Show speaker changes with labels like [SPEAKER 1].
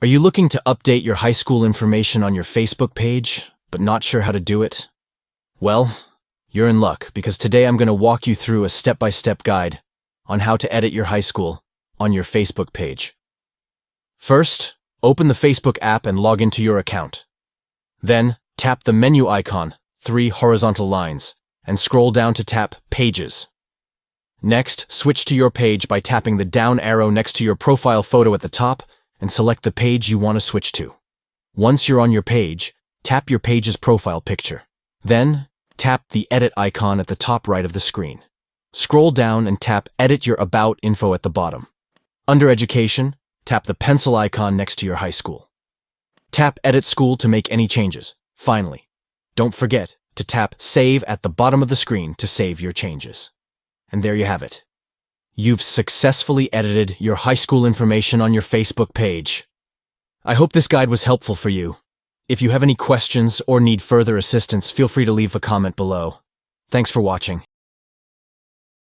[SPEAKER 1] Are you looking to update your high school information on your Facebook page, but not sure how to do it? Well, you're in luck because today I'm going to walk you through a step-by-step guide on how to edit your high school on your Facebook page. First, open the Facebook app and log into your account. Then, tap the menu icon, 3 horizontal lines, and scroll down to tap Pages. Next, switch to your page by tapping the down arrow next to your profile photo at the top and select the page you want to switch to. Once you're on your page, tap your page's profile picture. Then, tap the Edit icon at the top right of the screen. Scroll down and tap Edit Your About info at the bottom. Under Education, tap the pencil icon next to your high school. Tap Edit School to make any changes. Finally, don't forget to tap Save at the bottom of the screen to save your changes. And there you have it. You've successfully edited your high school information on your Facebook page. I hope this guide was helpful for you. If you have any questions or need further assistance, feel free to leave a comment below. Thanks for watching.